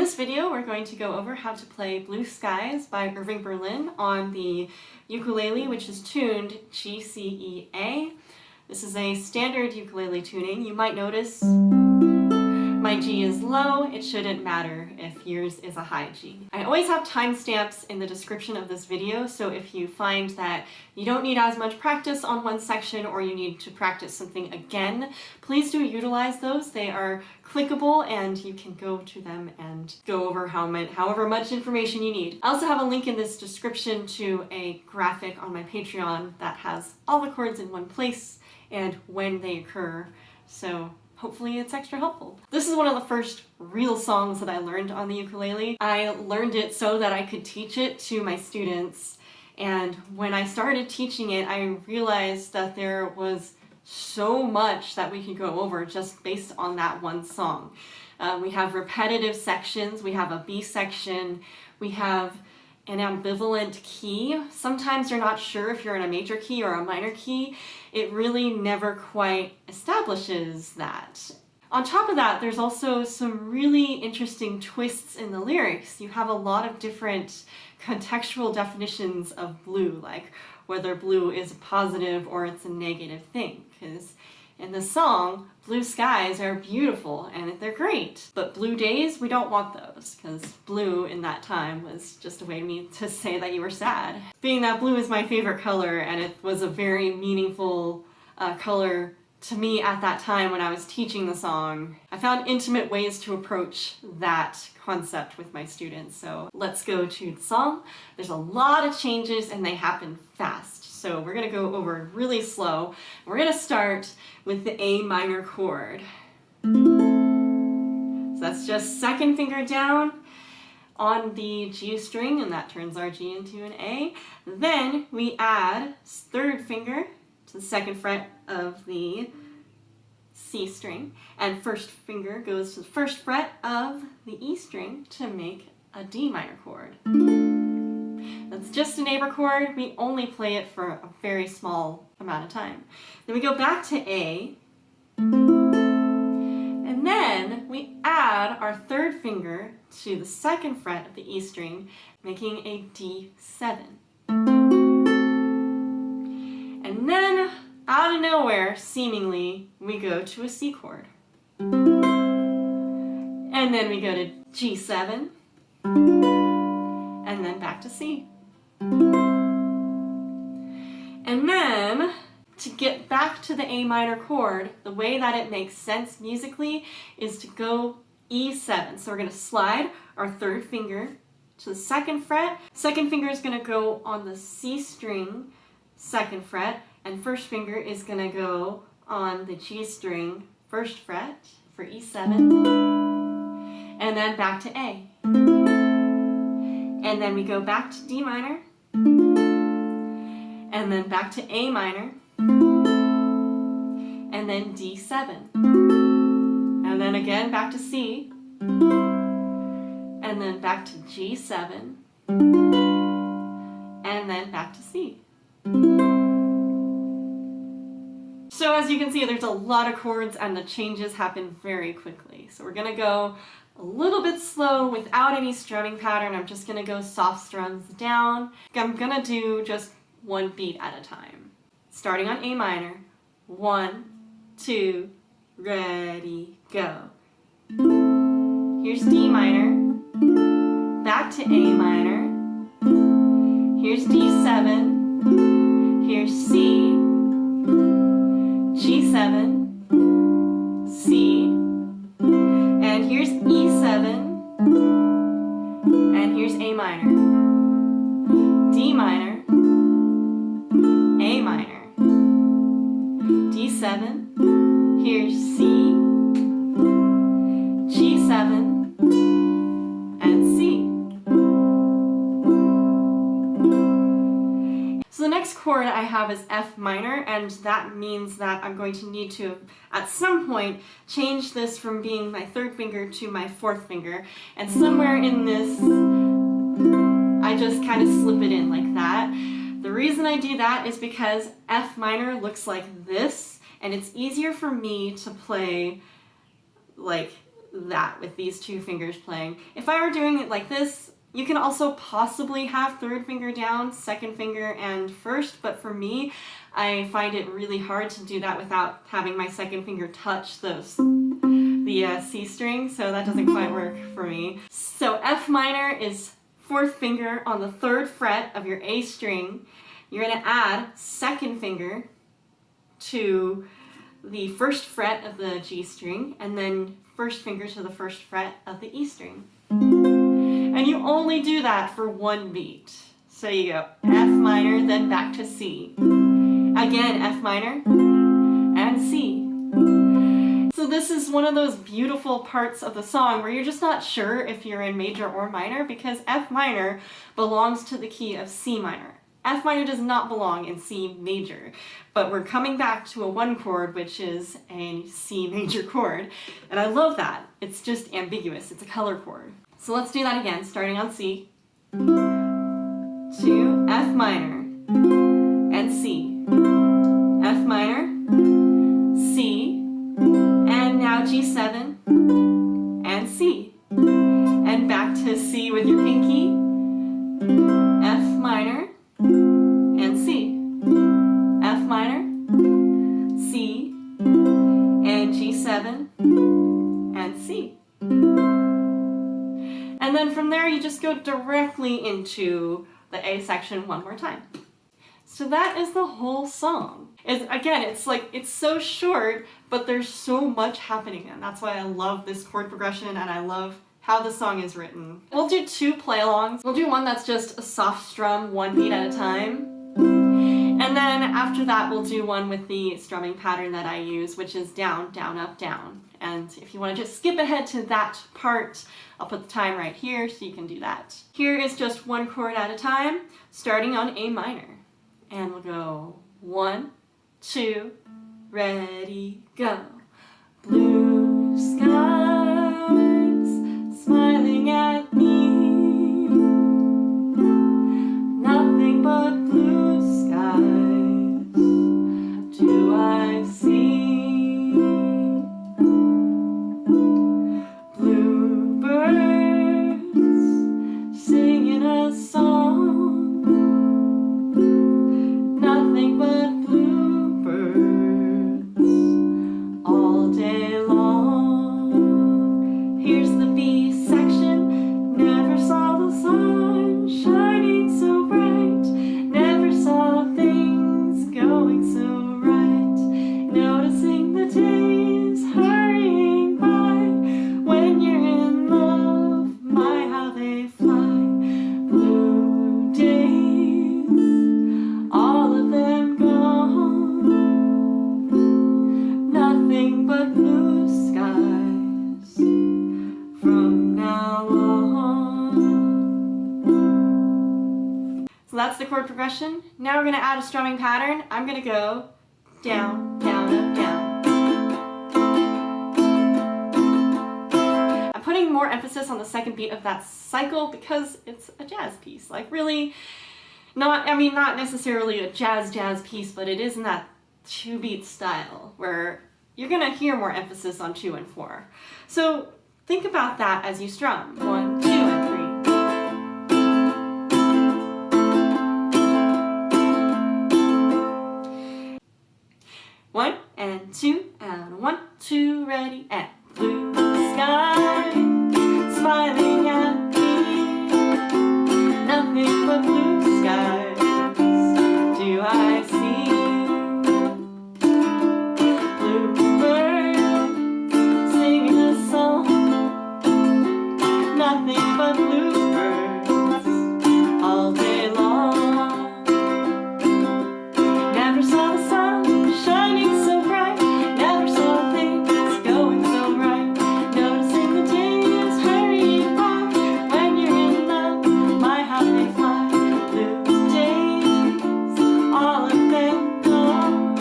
this video, we're going to go over how to play Blue Skies by Irving Berlin on the ukulele, which is tuned G, C, E, A. This is a standard ukulele tuning. You might notice my G is low. It shouldn't matter if yours is a high G. I always have timestamps in the description of this video, so if you find that you don't need as much practice on one section or you need to practice something again, please do utilize those. They are clickable and you can go to them and go over however much information you need. I also have a link in this description to a graphic on my Patreon that has all the chords in one place and when they occur, so hopefully it's extra helpful. This is one of the first real songs that I learned on the ukulele. I learned it so that I could teach it to my students, and when I started teaching it, I realized that there was so much that we could go over just based on that one song. We have repetitive sections, we have a B section, we have an ambivalent key. Sometimes you're not sure if you're in a major key or a minor key. It really never quite establishes that. On top of that, there's also some really interesting twists in the lyrics. You have a lot of different contextual definitions of blue, like whether blue is a positive or it's a negative thing, because in the song, blue skies are beautiful and they're great, but blue days, we don't want those, because blue in that time was just a way to say that you were sad. Being that blue is my favorite color and it was a very meaningful color to me at that time when I was teaching the song, I found intimate ways to approach that concept with my students. So let's go to the song. There's a lot of changes and they happen fast. So we're going to go over really slow. We're going to start with the A minor chord. So that's just second finger down on the G string, and that turns our G into an A. Then we add third finger to the second fret of the C string, and first finger goes to the first fret of the E string to make a D minor chord. That's just a neighbor chord. We only play it for a very small amount of time. Then we go back to A, and then we add our third finger to the second fret of the E string, making a D7. And then, out of nowhere, seemingly, we go to a C chord. And then we go to G7, and then back to C. And then, to get back to the A minor chord, the way that it makes sense musically is to go E7. So we're going to slide our third finger to the second fret. Second finger is going to go on the C string, second fret, and first finger is going to go on the G string, first fret for E7, and then back to A. And then we go back to D minor, and then back to A minor, and then D7, and then again back to C, and then back to G7, and then back to C. So as you can see, there's a lot of chords and the changes happen very quickly. So we're going to go a little bit slow without any strumming pattern. I'm just going to go soft strums down. I'm going to do just one beat at a time. Starting on A minor. 1, 2, ready, go. Here's D minor. Back to A minor. Here's D7. Here's C. G7. C. And here's E7, and here's A minor, D minor, A minor, D7, here's C, G7, and C. So the next chord I have is F minor, and that means that I'm going to need to, at some point, change this from being my third finger to my fourth finger, and somewhere in this, I just kind of slip it in like that. The reason I do that is because F minor looks like this, and it's easier for me to play like that with these two fingers playing. If I were doing it like this, you can also possibly have third finger down, second finger, and first, but for me, I find it really hard to do that without having my second finger touch the C string, so that doesn't quite work for me. So F minor is fourth finger on the third fret of your A string. You're going to add second finger to the first fret of the G string, and then first finger to the first fret of the E string. And you only do that for one beat. So you go F minor, then back to C. Again, F minor, and C. So this is one of those beautiful parts of the song where you're just not sure if you're in major or minor, because F minor belongs to the key of C minor. F minor does not belong in C major, but we're coming back to a one chord, which is a C major chord, and I love that. It's just ambiguous, it's a color chord. So let's do that again, starting on C, to F minor, and C, F minor, C, and now G7, and C, and back to C with your pinky, F minor, and C, F minor, C, and G7, and C. And then from there you just go directly into the A section one more time. So that is the whole song. It's so short, but there's so much happening, and that's why I love this chord progression and I love how the song is written. We'll do two play-alongs. We'll do one that's just a soft strum, one beat at a time. And then after that, we'll do one with the strumming pattern that I use, which is down, down, up, down. And if you want to just skip ahead to that part, I'll put the time right here so you can do that. Here is just one chord at a time, starting on A minor. And we'll go 1, 2, ready, go. Blue skies smiling at me, nothing but blue skies do I see. Bluebirds singing a song, nothing but bluebirds all day long. Here's the B section. Never saw the sun shining so bright, never saw things going so right, noticing the days hurrying by. When you're in love, my how they fly. Blue days, all of them gone, nothing but blue skies from now on. So that's the chord progression. Now we're going to add a strumming pattern. I'm going to go down, down, up, down. I'm putting more emphasis on the second beat of that cycle because it's a jazz piece. Like really, not necessarily a jazz piece, but it is in that 2-beat style where you're going to hear more emphasis on 2 and 4. So think about that as you strum. 1, 2, and 3. 1 and 2 and 1, 2, ready, and blue sky smiling at me, nothing but blue skies do I see. Bluebirds singing a song, nothing but bluebirds all day long. Never saw the sun shining so bright, never saw things going so right, noticing the days hurrying by. When you're in love, my how they fly. Blue days, all of them gone,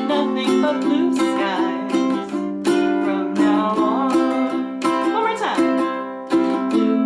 nothing but blue skies from now on. One more time. Blue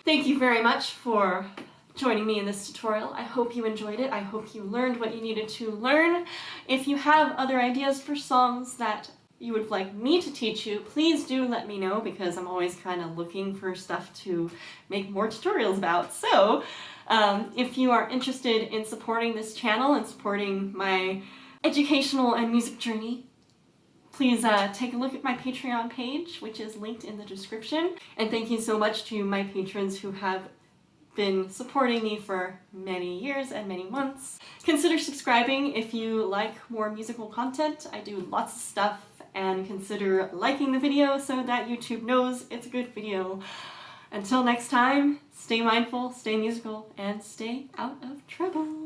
Thank you very much for joining me in this tutorial. I hope you enjoyed it. I hope you learned what you needed to learn. If you have other ideas for songs that you would like me to teach you, please do let me know, because I'm always kind of looking for stuff to make more tutorials about. So if you are interested in supporting this channel and supporting my educational and music journey, please take a look at my Patreon page, which is linked in the description. And thank you so much to my patrons who have been supporting me for many years and many months. Consider subscribing if you like more musical content. I do lots of stuff, and consider liking the video so that YouTube knows it's a good video. Until next time, stay mindful, stay musical, and stay out of trouble.